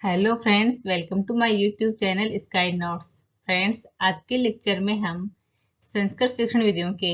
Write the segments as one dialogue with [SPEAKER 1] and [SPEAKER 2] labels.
[SPEAKER 1] Hello friends, welcome to my YouTube channel sky notes. Friends, आज के lecture में हम संस्कृत शिक्षण विधियों के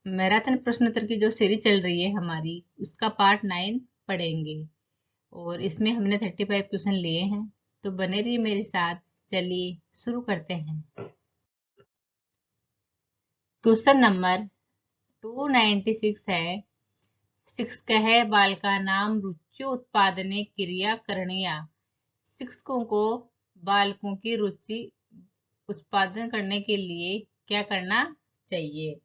[SPEAKER 1] मैराथन प्रश्नोत्तर की जो सीरीज चल रही है हमारी, उसका पार्ट 9 पढ़ेंगे। और इसमें हमने 35 क्वेश्चन लिए हैं, तो बने रहिए मेरे साथ। चलिए शुरू करते हैं। क्वेश्चन नंबर 296 है। शिक्षक बालकानां रुच्य उत्पादने क्रिया करणीया। शिक्षकों को बालकों की रुचि उत्पादन करने के लिए क्या करना चाहिए?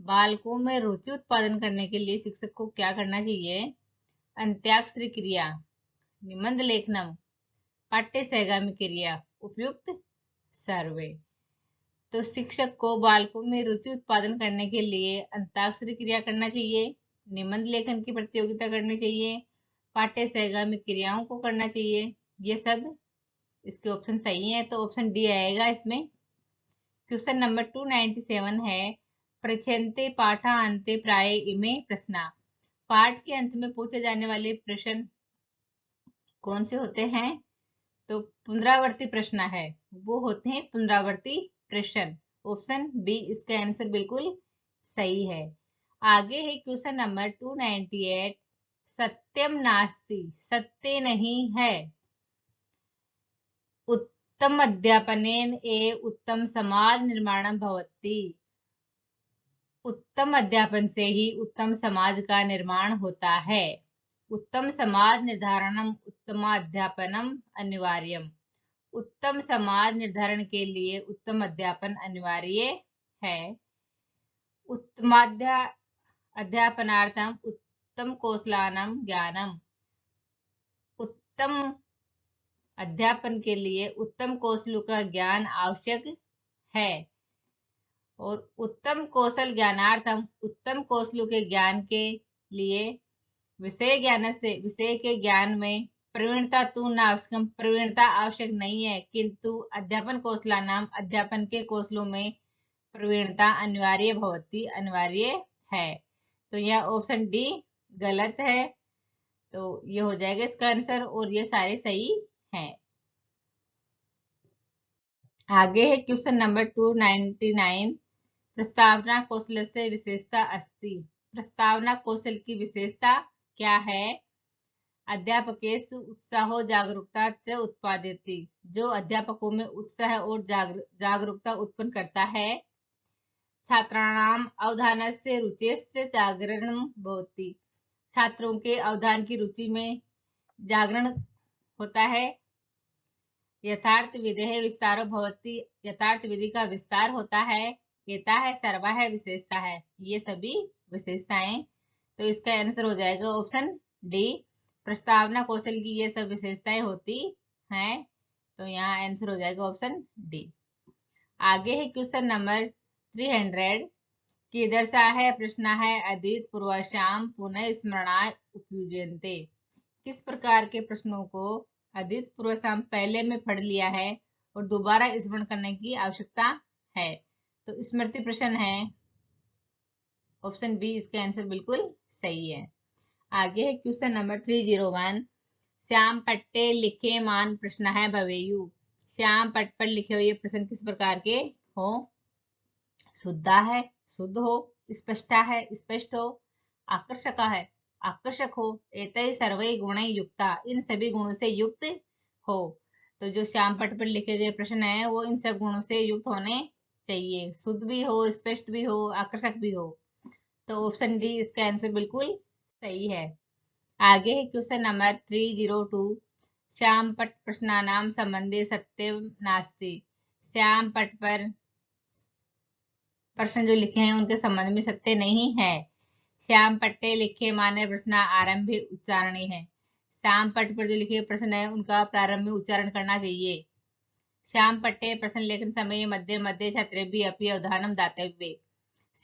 [SPEAKER 1] बालकों में रुचि उत्पादन करने के लिए शिक्षक को क्या करना चाहिए? अंत्याक्षरी क्रिया, निबंध लेखनम, पाठ्य सहगामी क्रिया, उपयुक्त सर्वे। तो शिक्षक को बालकों में रुचि उत्पादन करने के लिए अंताक्षरी क्रिया करना चाहिए, निबंध लेखन की प्रतियोगिता करनी चाहिए, पाठ्य सहगामी क्रियाओं को करना चाहिए। ये सब इसके ऑप्शन सही है, तो ऑप्शन डी आएगा इसमें। क्वेश्चन नंबर 297 है। पृच्छन्ते पाठान्ते प्राय इमे प्रश्ना। पाठ के अंत में पूछे जाने वाले प्रश्न कौन से होते हैं? तो पुनरावर्ती प्रश्न है, वो होते हैं पुनरावर्ती प्रश्न। ऑप्शन बी इसका आंसर बिल्कुल सही है। आगे है क्वेश्चन नंबर 298। सत्यम नास्ति, सत्य नहीं है। उत्तम अध्यापनेन उत्तम समाज निर्माणं भवति। उत्तम अध्यापन से ही उत्तम समाज का निर्माण होता है। उत्तम समाज निर्धारणम उत्तमाध्यापनम अनिवार्यम। उत्तम समाज निर्धारण के लिए उत्तम अध्यापन अनिवार्य है। अध्यापनार्थम उत्तम कौशलानां ज्ञानम। उत्तम अध्यापन के लिए उत्तम कौशलों का ज्ञान आवश्यक है। और उत्तम कौशल ज्ञानार्थम, उत्तम कौशलों के ज्ञान के लिए विषय के ज्ञान में प्रवीणता तू न आवश्यकम, प्रवीणता आवश्यक नहीं है, किंतु अध्यापन कौशलानाम, अध्यापन के कौशलों में प्रवीणता अनिवार्य भवति, अनिवार्य है। तो यह ऑप्शन डी गलत है, तो ये हो जाएगा इसका आंसर, और ये सारे सही हैं। आगे है क्वेश्चन नंबर 299। प्रस्तावना कौशल से विशेषता अस्ति। प्रस्तावना कौशल की विशेषता क्या है? अध्यापकेषु उत्साहो जागरूकता च उत्पादयति। जो अध्यापकों में उत्साह और जागरूकता उत्पन्न करता है। छात्राणाम अवधानस्य रुचेश्च जागरणं भवति। छात्रों के अवधान की रुचि में जागरण होता है। यथार्थ विधेः विस्तारो भवति। यथार्थ विधि का विस्तार होता है। एता है, सर्वा है, विशेषता है, ये सभी विशेषताएं। तो इसका आंसर हो जाएगा ऑप्शन डी। प्रस्तावना कौशल की ये सब विशेषताएं होती हैं, तो यहाँ आंसर हो जाएगा ऑप्शन डी। आगे है क्वेश्चन नंबर 300। कीदृशा है प्रश्न है अधीत पूर्वाश्याम पुनः स्मरणाय उपयुज्यन्ते। किस प्रकार के प्रश्नों को अधीत पूर्वाश्याम पहले में पढ़ लिया है और दोबारा स्मरण करने की आवश्यकता है? तो स्मृति प्रश्न है, ऑप्शन बी इसका आंसर बिल्कुल सही है। आगे है क्वेश्चन नंबर 301। श्याम पट्टे लिखे मान प्रश्न है भवेयु। श्याम पट पर लिखे हुए प्रश्न किस प्रकार के हो? शुद्धा है, शुद्ध हो, स्पष्टा है, स्पष्ट हो, आकर्षक है, आकर्षक हो, एतै सर्वै गुणै युक्ता, इन सभी गुणों से युक्त हो। तो जो श्याम पट पर लिखे गए प्रश्न है वो इन सब गुणों से युक्त होने चाहिए। शुद्ध भी हो, स्पष्ट भी हो, आकर्षक भी हो। तो ऑप्शन डी इसका आंसर बिल्कुल सही है। आगे है क्वेश्चन नंबर 302। श्याम पट प्रश्नानाम संबंधे सत्यम नास्ति। श्याम पट पर प्रश्न जो लिखे हैं उनके संबंध में सत्य नहीं है। श्याम पट्टे लिखे माने प्रश्न आरंभ उच्चारणी है। श्याम पट पर जो लिखे प्रश्न है उनका प्रारंभिक उच्चारण करना चाहिए। श्याम पट्टे प्रश्न लेखन समय मध्य मध्य छात्रेभ्यः अपि अवधानम दातव्ये।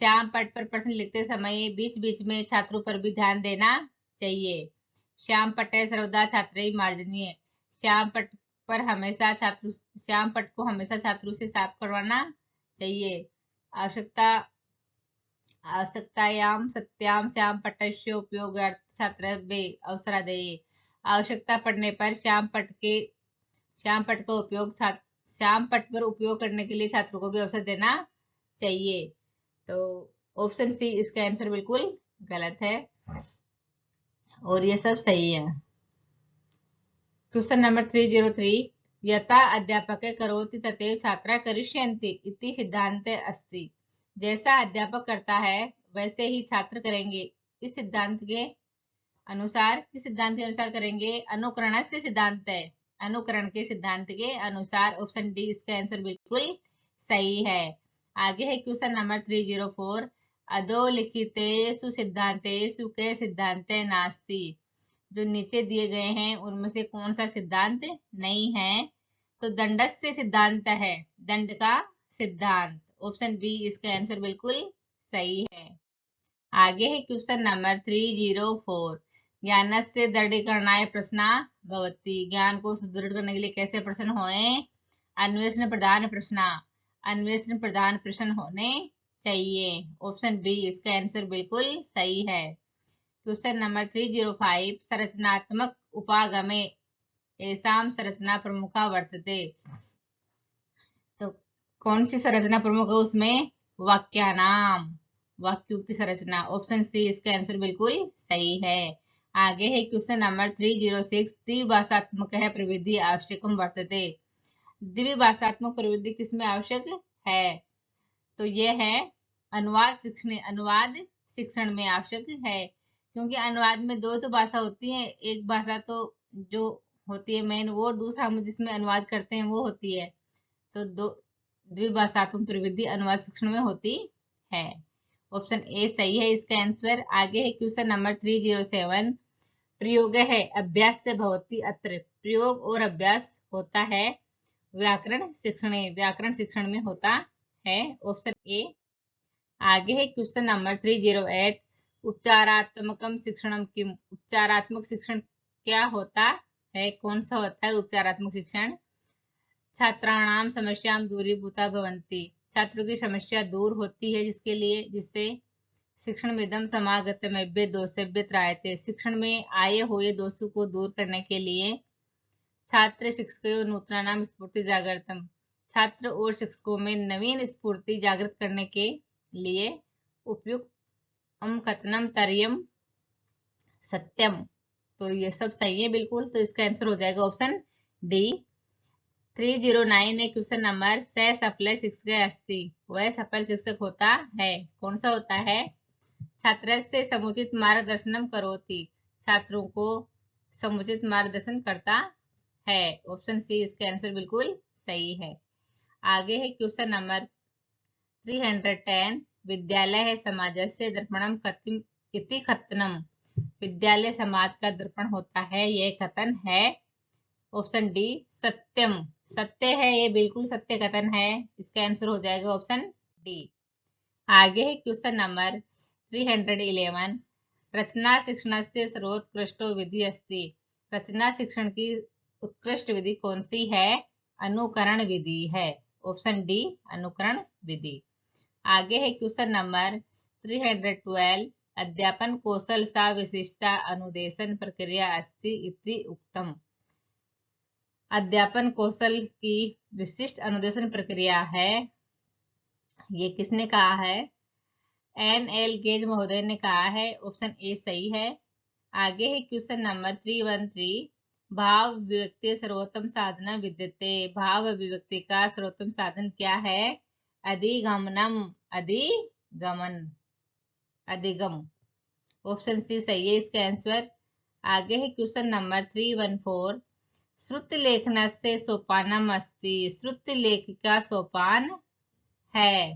[SPEAKER 1] श्याम पट पर प्रश्न लिखते समय बीच बीच में छात्रों पर भी ध्यान देना चाहिए। श्याम पट्टे सर्वदा छात्रैः मार्जनीय। श्याम पट पर हमेशा श्याम पट को हमेशा छात्रों से साफ करवाना चाहिए। आवश्यकतायां सत्यां श्याम पट्टस्य उपयोगार्थ छात्रेभ्यः अवसरादेः। आवश्यकता पड़ने पर श्याम पट का उपयोग श्याम पट पर उपयोग करने के लिए छात्रों को भी अवसर देना चाहिए। तो ऑप्शन सी इसका आंसर बिल्कुल गलत है और ये सब सही है। क्वेश्चन नंबर 303 यथा अध्यापक करोति तथैव छात्रा करिष्यन्ति इति सिद्धान्ते अस्ति। जैसा अध्यापक करता है वैसे ही छात्र करेंगे। इस सिद्धांत के अनुसार किस सिद्धांत के अनुसार करेंगे? अनुकरण से सिद्धांत है, अनुकरण के सिद्धांत के अनुसार। ऑप्शन डी इसका आंसर बिल्कुल सही है। आगे है क्वेश्चन नंबर 304 अधोलिखितेषु सिद्धांतेषु के सिद्धांते नास्ति। जो नीचे दिए गए हैं उनमें से कौन सा सिद्धांत नहीं है? तो दंडस्य सिद्धांत है, दंड का सिद्धांत। ऑप्शन बी इसका आंसर बिल्कुल सही है। आगे है क्वेश्चन नंबर 304 ज्ञानस्य दृढ़ीकरणाय प्रश्ना भवति। ज्ञान को सुदृढ़ करने के लिए कैसे प्रश्न होए? अन्वेषण प्रधान प्रश्न, अन्वेषण प्रधान प्रश्न होने चाहिए। ऑप्शन बी इसका आंसर बिल्कुल सही है। क्वेश्चन नंबर 305 संरचनात्मक उपागमे एसाम संरचना प्रमुखा वर्तते। तो कौन सी संरचना प्रमुख है उसमें? वाक्यानाम, वाक्यों की संरचना। ऑप्शन सी इसका आंसर बिल्कुल सही है। आगे है क्वेश्चन नंबर 306 द्विभाषात्मक है प्रविधि आवश्यकम वर्तते। द्विभाषात्मक प्रविधि किसमें आवश्यक है? तो यह है अनुवाद शिक्षण में आवश्यक है, क्योंकि अनुवाद में दो तो भाषा होती है, एक भाषा तो जो होती है मेन वो, दूसरा हम जिसमें अनुवाद करते हैं वो होती है। तो दो द्विभाषात्मक प्रविधि अनुवाद शिक्षण में होती है। ऑप्शन ए सही है इसका आंसर। आगे है क्वेश्चन नंबर 307 प्रयोग है अभ्यास से भवति अत्र। प्रयोग और अभ्यास होता है व्याकरण शिक्षण में होता है। Option A. आगे है क्वेश्चन नंबर 308 उपचारात्मकम शिक्षणम किम। उपचारात्मक शिक्षण क्या होता है? कौन सा होता है उपचारात्मक शिक्षण? छात्राणाम समस्याम दूरीभूता भवन्ति। छात्रों की समस्या दूर होती है जिससे शिक्षण मिदम समागतमेभ्य दोषेभ्य त्रायते। शिक्षण में आए हुए दोषों को दूर करने के लिए छात्र शिक्षकों नूतनानाम स्फूर्ति जागृतम। छात्र और शिक्षकों में नवीन स्फूर्ति जागृत करने के लिए उपयुक्त कथनम तर्यम सत्यम। तो ये सब सही है बिल्कुल। तो इसका आंसर हो जाएगा ऑप्शन डी। 309 है क्वेश्चन नंबर स सफल शिक्षक अस्ति। वह सफल शिक्षक होता है, कौन सा होता है? छात्र से समुचित मार्गदर्शनम करोति। छात्रों को समुचित मार्गदर्शन करता है। ऑप्शन सी इसका आंसर बिल्कुल सही है। आगे है क्वेश्चन नंबर 310 विद्यालय है समाजस्य दर्पणम इति कथनम। विद्यालय समाज का दर्पण होता है, यह कथन है। ऑप्शन डी सत्यम, सत्य है, ये बिल्कुल सत्य कथन है। इसका आंसर हो जाएगा ऑप्शन डी। आगे है क्वेश्चन नंबर 311 रचना शिक्षण से सर्वोत्कृष्टो विधि अस्ति। रचना शिक्षण की उत्कृष्ट विधि कौन सी है? अनुकरण विधि है। ऑप्शन डी अनुकरण विधि। आगे है क्वेश्चन नंबर 312 अध्यापन कौशल सा विशिष्टा अनुदेशन प्रक्रिया अस्ति इति उक्तम। अध्यापन कौशल की विशिष्ट अनुदेशन प्रक्रिया है, ये किसने कहा है? NL गेज महोदय ने कहा है। ऑप्शन ए सही है। आगे है क्वेश्चन नंबर 313 भाव अभिव्यक्ति सर्वोत्तम साधन विद्यते। भाव अभिव्यक्ति का सर्वोत्तम साधन क्या है? अधिगमनम, अधिगम। ऑप्शन सी सही है इसका आंसर। आगे है क्वेश्चन नंबर 314 श्रुति लेखन से सोपानम अस्ति। श्रुति लेख का सोपान है,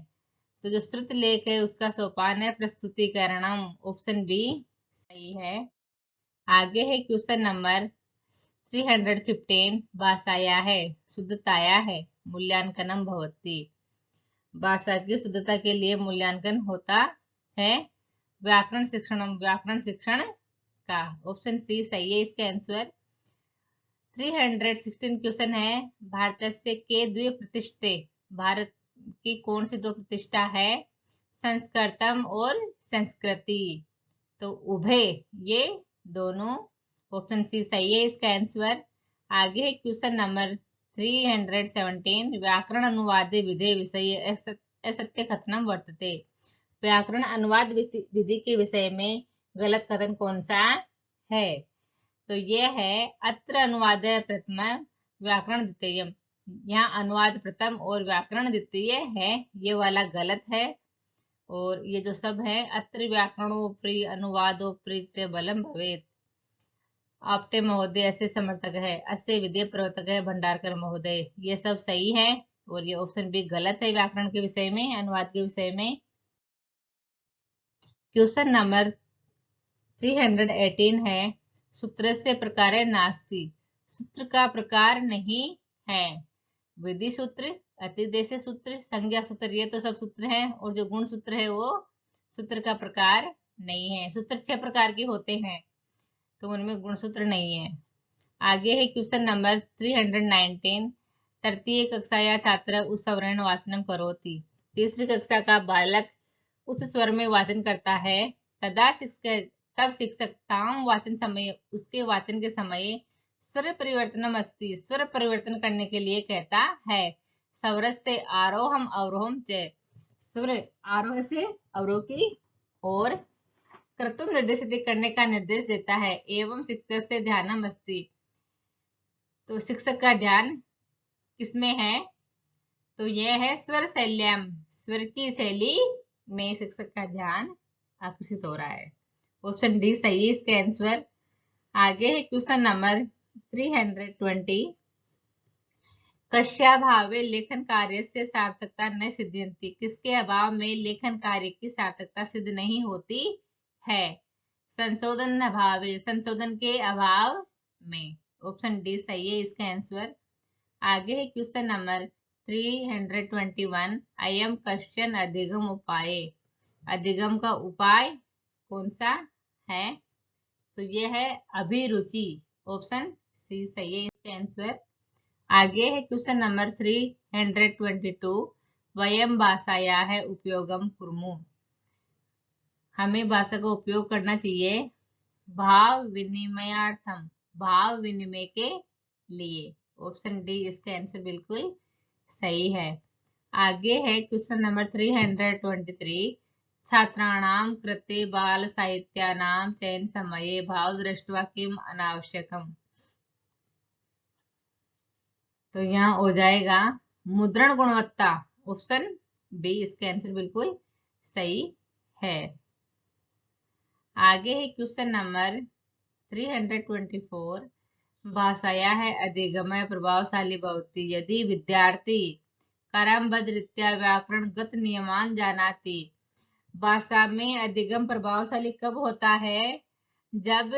[SPEAKER 1] तो जो श्रुति लेख है उसका सोपान है प्रस्तुतिकरणम। ऑप्शन बी सही है। आगे है क्वेश्चन नंबर 315 भाषाया है शुद्धताया है मूल्यांकनम भवति। भाषा की शुद्धता के लिए मूल्यांकन होता है व्याकरण शिक्षण का। ऑप्शन सी सही है इसका आंसर। 316 क्वेश्चन है भारत से के द्वि प्रतिष्ठे। भारत की कौन सी दो प्रतिष्ठा है? संस्कृतम और संस्कृति। तो उभय ये दोनों ऑप्शन सी सही है इसका आंसर। आगे है क्वेश्चन नंबर 317, व्याकरण अनुवादे विधे विषय असत्य कथनम वर्तते। व्याकरण अनुवाद विधि के विषय में गलत कथन कौन सा है? तो ये है अत्र अनुवाद प्रथम व्याकरण द्वितीय। यहाँ अनुवाद प्रथम और व्याकरण द्वितीय है, ये वाला गलत है। और ये जो सब है, अत्र व्याकरणोपरि अनुवादोपरि से बलम भवेत्। आपटे महोदय ऐसे समर्थक है, अस्य विधेय प्रवर्तक है भंडारकर महोदय, ये सब सही है। और ये ऑप्शन बी गलत है व्याकरण के विषय में, अनुवाद के विषय में। क्वेश्चन नंबर 318 है, सूत्र से प्रकार नास्ति। सूत्र का प्रकार नहीं है। विधि सूत्र, अतिदेश सूत्र, संज्ञा सूत्र, ये तो सब सूत्र हैं। और जो गुण सूत्र है वो सूत्र का प्रकार नहीं है। सूत्र 6 प्रकार के होते हैं, तो उनमें गुणसूत्र नहीं है। आगे है क्वेश्चन नंबर 319, तृतीय कक्षा या छात्र उस स्वरेण वाचनम करोति। तीसरी कक्षा का बालक उस स्वर में वाचन करता है। तब शिक्षक ताम वाचन समय, उसके वाचन के समय स्वर परिवर्तनम अस्ति, स्वर परिवर्तन करने के लिए कहता है। स्वरस्ते आरोहम अवरोहम च, स्वर आरोह से अवरोह की और कर्तुम निर्देशित करने का निर्देश देता है। एवं शिक्षक से ध्यानम अस्ति, तो शिक्षक का ध्यान किसमें है? तो यह है स्वर शैल्याम, स्वर की शैली में शिक्षक का ध्यान आकर्षित हो रहा है। ऑप्शन डी सही है इसका आंसर। आगे है क्वेश्चन नंबर 320, कस्याभावे लेखन कार्य से सार्थकता न सिद्ध्यन्ति। किसके अभाव में लेखन कार्य की सार्थकता सिद्ध नहीं होती है? संशोधन अभावे, संशोधन के अभाव में। ऑप्शन डी सही है इसका आंसर। आगे है क्वेश्चन नंबर 321, अयम कश्चन अधिगम उपाय। अधिगम का उपाय कौन सा है? तो ये है अभिरुचि। ऑप्शन सी सही है इसका आंसर। आगे है क्वेश्चन नंबर 322, वयम भाषाया है उपयोगम कुर्मु। हमें भाषा का उपयोग करना चाहिए भाव विनिमयार्थम, भाव विनिमय के लिए। ऑप्शन डी इसका आंसर बिल्कुल सही है। आगे है क्वेश्चन नंबर 323, छात्राणाम कृते बाल साहित्यानाम चयन समये भाव दृष्ट्वा किम अनावश्यकम। तो यहाँ हो जाएगा मुद्रण गुणवत्ता। ऑप्शन बी इसका आंसर बिल्कुल सही है। आगे है क्वेश्चन नंबर 324, भाषाया है अधिगमय प्रभावशाली भवति यदि विद्यार्थी क्रमबद्ध रीत्या व्याकरणगत नियमान जानाति। भाषा में अधिगम प्रभावशाली कब होता है? जब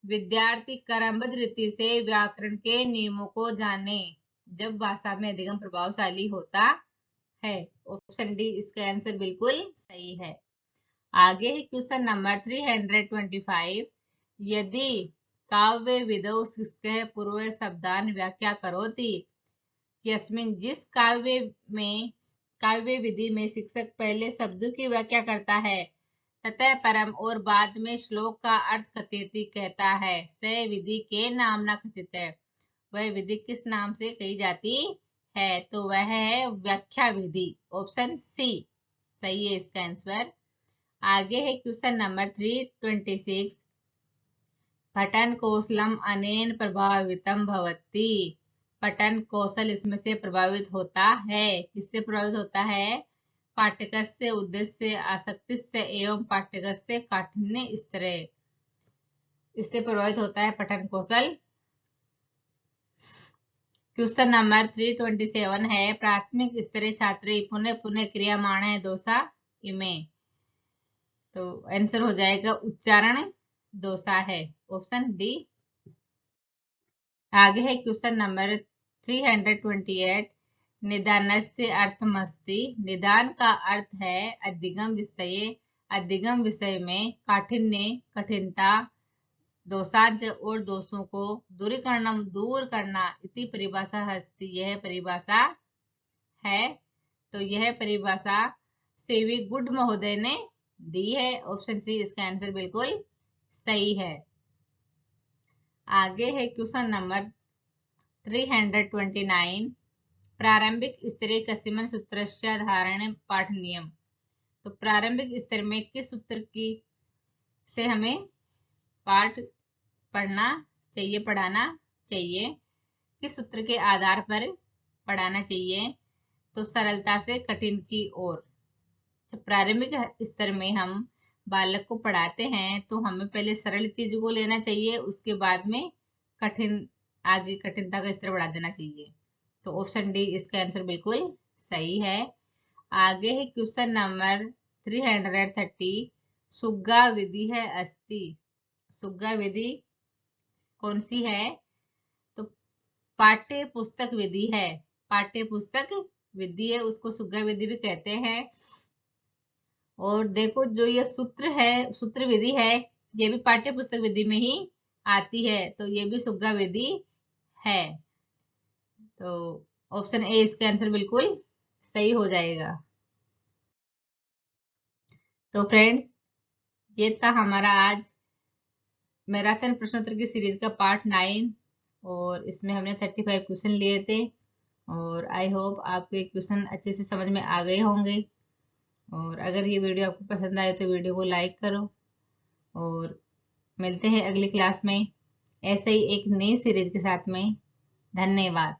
[SPEAKER 1] विद्यार्थी क्रमबद्ध रीति से व्याकरण के नियमों को जाने, जब भाषा में अधिगम प्रभावशाली होता है। ऑप्शन डी इसका आंसर बिल्कुल सही है। आगे है क्वेश्चन नंबर 325, यदि काव्य विधौ शिष्य पूर्व शब्दान व्याख्या करोति। यस्मिन, जिस काव्य विधि में शिक्षक पहले शब्दों की व्याख्या करता है तथा परम और बाद में श्लोक का अर्थ कथयति कहता है, स विधि के नाम न कथित है। वह विधि किस नाम से कही जाती है? तो वह है व्याख्या विधि। ऑप्शन सी सही है इसका आंसर। आगे है क्वेश्चन नंबर 326, पठन कौशलम अनेन प्रभावितम भवति। पठन कौशल इसमें से प्रभावित होता है। किससे प्रभावित होता है? पाठ्यक्रम उद्देश्य आसक्ति से एवं पाठ्यक्रम काठिन्य स्तरे, इससे प्रभावित होता है पठन कौशल। क्वेश्चन नंबर 327 है, प्राथमिक स्तरीय छात्र पुनः पुनः क्रियामाण दोषा इमे। तो आंसर हो जाएगा उच्चारण दोषा है। Option D. आगे है क्वेश्चन नंबर 328, निदानस्य अर्थमस्ति। निदान का अर्थ है अधिगम विषय। अधिगम विषय में काठिन्य, कठिनता, दोषांश और दोषों को दूर करना इति परिभाषा अस्ति। यह परिभाषा है। तो यह परिभाषा सीवी गुड महोदय ने दी है। ऑप्शन सी इसका आंसर बिल्कुल सही है। आगे है क्वेश्चन नंबर 329, प्रारंभिक स्तरीय कसीमन सूत्रस्य धारण पाठ नियम। तो प्रारंभिक स्तर में किस सूत्र की से हमें पाठ पढ़ना चाहिए, पढ़ाना चाहिए, किस सूत्र के आधार पर पढ़ाना चाहिए? तो सरलता से कठिन की ओर। तो प्रारंभिक स्तर में हम बालक को पढ़ाते हैं तो हमें पहले सरल चीज को लेना चाहिए, उसके बाद में कठिन, आगे कठिनता का स्तर बढ़ा देना चाहिए। तो ऑप्शन डी इसका आंसर बिल्कुल सही है। आगे है क्वेश्चन नंबर 330, सुग्गा विधि है अस्ति। सुग्गा विधि कौन सी है? तो पाठ्य पुस्तक विधि है, पाठ्य पुस्तक विधि है, उसको सुग्गा विधि भी कहते हैं। और देखो जो ये सूत्र है, सूत्र विधि है, ये भी पाठ्य पुस्तक विधि में ही आती है, तो ये भी सुग्गा विधि है। तो ऑप्शन ए इसका आंसर बिल्कुल सही हो जाएगा। तो फ्रेंड्स, ये था हमारा आज मैराथन प्रश्नोत्तर की सीरीज का पार्ट 9, और इसमें हमने 35 क्वेश्चन लिए थे, और आई होप आपके क्वेश्चन अच्छे से समझ में आ गए होंगे। और अगर ये वीडियो आपको पसंद आए तो वीडियो को लाइक करो, और मिलते हैं अगली क्लास में ऐसे ही एक नई सीरीज के साथ में। धन्यवाद।